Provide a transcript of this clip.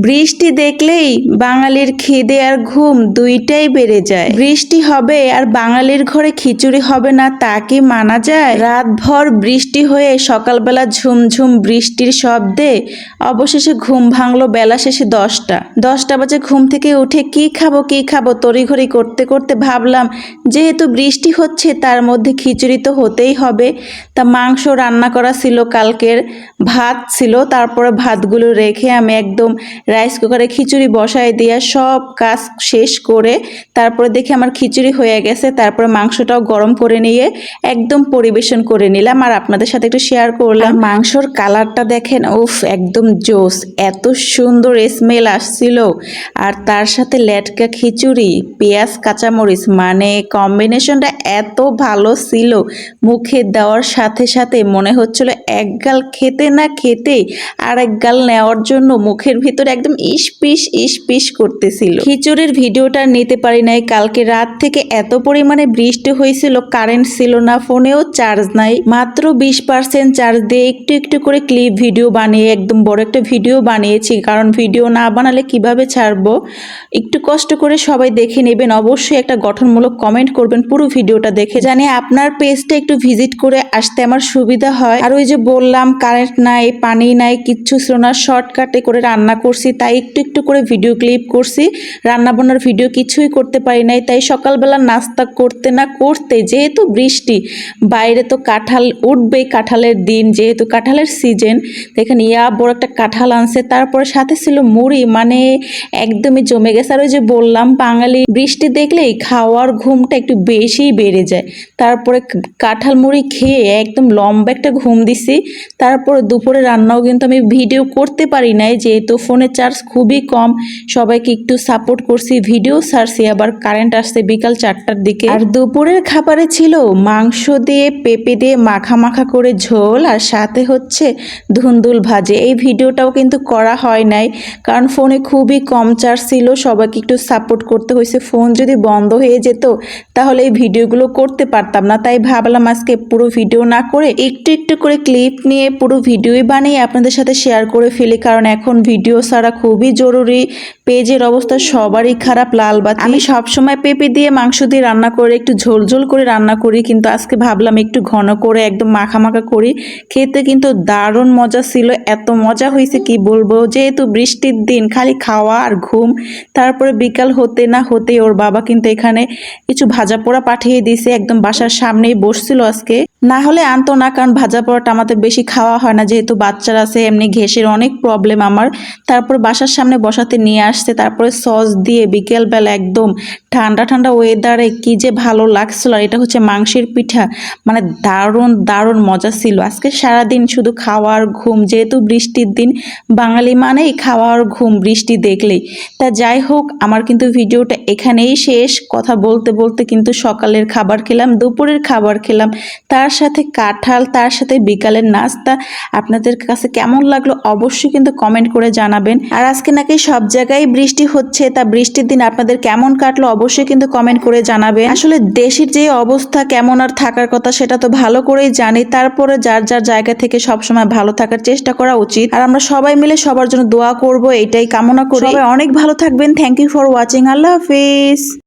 বৃষ্টি দেখলেই বাঙালির খিদে আর ঘুম দুইটাই বেড়ে যায়। বৃষ্টি হবে আর বাঙালির ঘরে খিচুড়ি হবে না তা কি মানা যায়? রাতভর বৃষ্টি হয়ে সকালবেলা ঝুমঝুম বৃষ্টির শব্দে অবশেষে ঘুম ভাঙলো বেলা শেষে 10টা বাজে। ঘুম থেকে উঠে কি খাবো তড়িঘড়ি করতে করতে ভাবলাম যেহেতু বৃষ্টি হচ্ছে তার মধ্যে খিচুড়ি তো হতেই হবে। তা মাংস রান্না করা ছিল, কালকের ভাত ছিল, তারপরে ভাতগুলো রেখে আমি একদম রাইস কুকারে খিচুড়ি বসায় দিয়ে সব কাজ শেষ করে তারপরে দেখি আমার খিচুড়ি হয়ে গেছে। তারপরে মাংসটাও গরম করে নিয়ে একদম পরিবেশন করে নিলাম আর আপনাদের সাথে একটু শেয়ার করলাম। মাংসর কালারটা দেখেন, উফ একদম জোস, এত সুন্দর স্মেল আসছিল। আর তার সাথে লেটকা খিচুড়ি, পেঁয়াজ কাঁচামরিচ, মানে কম্বিনেশনটা এত ভালো ছিল। মুখে দেওয়ার সাথে সাথে মনে হচ্ছিল এক গাল খেতে না খেতে আর এক গাল নেওয়ার জন্য মুখের ভিতরে একদম ইস পিস করতেছিল। খিচুড়ির ভিডিওটা নিতে পারি নাই, কালকে রাত থেকে এত পরিমাণে বৃষ্টি হয়েছিল, কারেন্ট ছিল না, ফোনেও চার্জ নাই, মাত্র 20% চার্জ দিয়ে একটু একটু করে ক্লিপ ভিডিও বানিয়ে একদম বড় একটা ভিডিও বানিয়েছি। কারণ ভিডিও না বানালে কিভাবে ছাড়বো, একটু কষ্ট করে সবাই দেখে নেবেন, অবশ্যই একটা গঠনমূলক কমেন্ট করবেন পুরো ভিডিওটা দেখে, জানি আপনার পেজটা একটু ভিজিট করে আসতে আমার সুবিধা হয়। আর ওই যে বললাম কারেন্ট নাই, পানি নাই, কিচ্ছু ছিল না, শর্টকাটে করে রান্না করছি, তাই একটু একটু করে ভিডিও ক্লিপ করছি, রান্না বান্নার ভিডিও কিছুই করতে পারি নাই। তাই সকালবেলা নাস্তা করতে না করতে, যেহেতু বৃষ্টি বাইরে তো কাঁঠাল উঠবেই, কাঁঠালের দিন যেহেতু কাঁঠালের সিজন, এখানে বড় একটা কাঁঠাল আনছে, তারপরে সাথে ছিল মুড়ি, মানে একদমই জমে গেছে। আর ওই যে বললাম বাঙালি বৃষ্টি দেখলেই খাওয়ার ঘুমটা একটু বেশিই বেড়ে যায়। তারপরে কাঁঠাল মুড়ি খেয়ে একদম লম্বা একটা ঘুম দিছি। তারপরে দুপুরে রান্নাও কিন্তু আমি ভিডিও করতে পারি নাই, যেহেতু ফোনের চার্জ খুবই কম, সবাইকে একটু সাপোর্ট করছি, ভিডিও ছাড়ছি, আবার কারেন্ট আসছে বিকাল 4টার দিকে। আর দুপুরের খাবারে ছিল মাংস দিয়ে পেঁপে দিয়ে মাখা মাখা করে ঝোল, আর সাথে হচ্ছে ধুন্দুল ভাজি। এই ভিডিওটাও কিন্তু করা হয় নাই, কারণ ফোনে খুবই কম চার্জ ছিল, সবাইকে একটু সাপোর্ট করতে হয়েছে। ফোন যদি বন্ধ হয়ে যেত তাহলে এই ভিডিওগুলো করতে পারতাম না, তাই ভাবলাম আজকে পুরো ভিডিও না করে একটু একটু করে ক্লিপ নিয়ে পুরো ভিডিওই বানিয়ে আপনাদের সাথে শেয়ার করে ফেলি। কারণ এখন ভিডিও ছাড়া খুবই জরুরি, পেজের অবস্থা সবারই খারাপ, লাল বাতি। আমি সবসময় পেঁপে দিয়ে মাংস দিয়ে রান্না করে একটু ঝোল ঝোল করে রান্না করি, কিন্তু আজকে ভাবলাম একটু ঘন করে একদম মাখা মাখা করি। খেতে কিন্তু দারুণ মজা ছিল, এত মজা হয়েছে কি বলবো। যেহেতু বৃষ্টির দিন খালি খাওয়া আর ঘুম। তারপরে বিকাল হতে না হতে ওর বাবা কিন্তু এখানে কিছু ভাজা পোড়া পাঠিয়ে দিয়েছে, একদম বাসার সামনেই বসছিল আজকে, না হলে আনতো না, কারণ ভাজা পোড়াটা আমাদের বেশি খাওয়া হয় না, যেহেতু বাচ্চারা আছে, এমনি ঘেঁষের অনেক প্রবলেম আমার। তারপর বাসার সামনে বসাতে নিয়ে আসছে, তারপরে সস দিয়ে বিকেলবেলা একদম ঠান্ডা ঠান্ডা ওয়েদারে কি যে ভালো লাগছিল। আর এটা হচ্ছে মাংসের পিঠা, মানে দারুণ দারুণ মজা ছিল। আজকে সারাদিন শুধু খাওয়া আর ঘুম, যেহেতু বৃষ্টির দিন, বাঙালি মানেই খাওয়া আর ঘুম বৃষ্টি দেখলেই। তা যাই হোক, আমার কিন্তু ভিডিওটা এখানেই শেষ। কথা বলতে বলতে কিন্তু সকালের খাবার খেলাম, দুপুরের খাবার খেলাম, তার সাথে কাঁঠাল, তার সাথে বিকালের নাস্তা। আপনাদের কাছে কেমন লাগলো অবশ্যই কিন্তু কমেন্ট করে জানাবেন। আর আজকে নাকি সব জায়গায় বৃষ্টি হচ্ছে, তা বৃষ্টির দিন আপনাদের কেমন কাটলো অবশ্যই কিন্তু কমেন্ট করে জানাবেন। আসলে দেশের যে অবস্থা কেমন আর থাকার কথা সেটা তো ভালো করেই জানি, তারপরে যার যার জায়গা থেকে সবসময় ভালো থাকার চেষ্টা করা উচিত। আর আমরা সবাই মিলে সবার জন্য দোয়া করব, এটাই কামনা করি। সবাই অনেক ভালো থাকবেন। Thank you for watching. আল্লাহ হাফিজ।